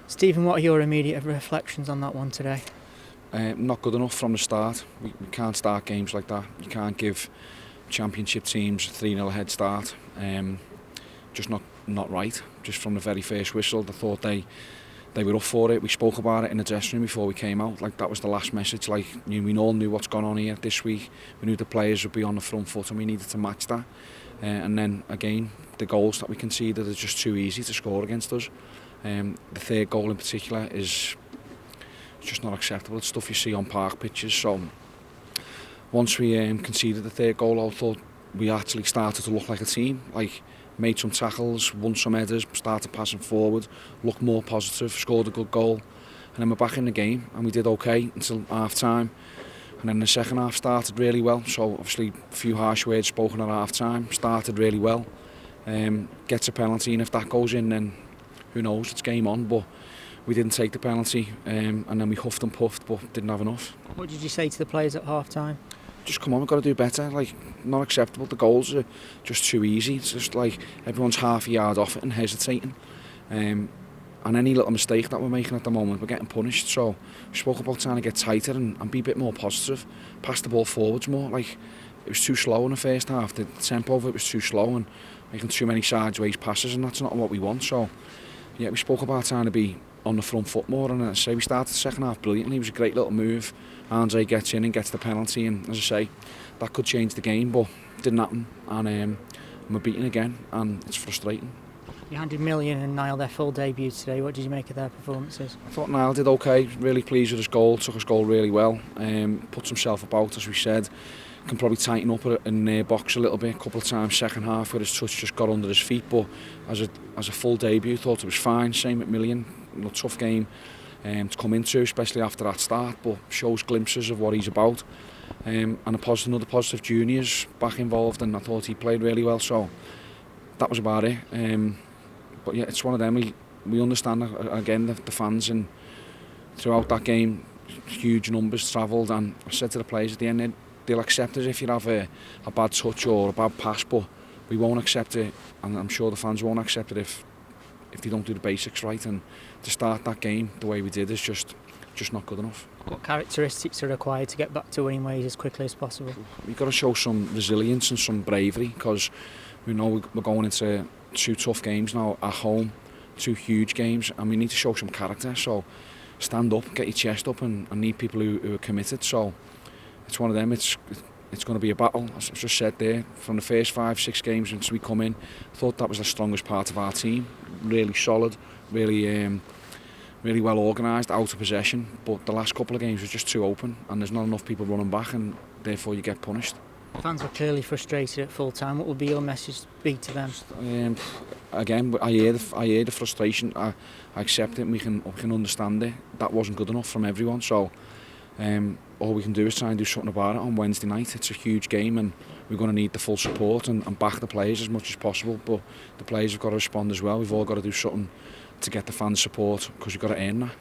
Stephen, what are your immediate reflections on that one today? Not good enough from the start. We can't start games like that. You can't give championship teams a 3-0 head start. Just not right. Just from the very first whistle, I thought they were up for it. We spoke about it in the dressing room before we came out. Like, that was the last message. Like, we all knew what's gone on here this week. We knew the players would be on the front foot, and we needed to match that. And then again, the goals that we conceded are just too easy to score against us. The third goal in particular is just not acceptable. It's stuff you see on park pitches. So once we conceded the third goal, I thought we actually started to look like a team. Like, made some tackles, won some headers, started passing forward, looked more positive, scored a good goal, and then we're back in the game, and we did okay until half time. And then the second half started really well. So obviously a few harsh words spoken at half time. Started really well. Gets a penalty, and if that goes in, then who knows, it's game on. But we didn't take the penalty, and then we huffed and puffed, but didn't have enough. What did you say to the players at half time? Just come on, we've got to do better. Like, not acceptable. The goals are just too easy. It's just like everyone's half a yard off it and hesitating. And any little mistake that we're making at the moment, we're getting punished. So we spoke about trying to get tighter and be a bit more positive. Pass the ball forwards more. Like, it was too slow in the first half. The tempo of it was too slow and making too many sideways passes, and that's not what we want. So yeah, we spoke about trying to be on the front foot more, and as I say, we started the second half brilliantly. It was a great little move. Andre gets in and gets the penalty, and as I say, that could change the game, but it didn't happen, and we're beaten again, and it's frustrating. You handed Mmaee and Niall their full debut today. What did you make of their performances? I thought Niall did okay, really pleased with his goal, took his goal really well, puts himself about, as we said. Can probably tighten up in the box a little bit, a couple of times second half where his touch just got under his feet, but as a full debut, thought it was fine. Same with Mmaee, tough game to come into, especially after that start, but shows glimpses of what he's about. And another positive, juniors back involved, and I thought he played really well, so that was about it. But yeah, it's one of them. We understand again the fans, and throughout that game, huge numbers travelled, and I said to the players at the end, they'll accept it if you have a bad touch or a bad pass, but we won't accept it, and I'm sure the fans won't accept it if they don't do the basics right. And to start that game the way we did is just not good enough. What characteristics are required to get back to winning ways as quickly as possible? We've got to show some resilience and some bravery, because we know we're going into 2 tough games now at home, 2 huge games, and we need to show some character. So stand up, get your chest up, and need people who are committed. So it's one of them. It's going to be a battle, as I've just said there. From the first 5-6 games since we come in, I thought that was the strongest part of our team. Really solid, really well organised, out of possession. But the last couple of games were just too open, and there's not enough people running back, and therefore you get punished. Fans were clearly frustrated at full time. What would be your message to them? Again, I hear the frustration. I accept it, and we can understand it. That wasn't good enough from everyone. So all we can do is try and do something about it on Wednesday night. It's a huge game, and we're going to need the full support and back the players as much as possible. But the players have got to respond as well. We've all got to do something to get the fans' support, because we've got to earn that.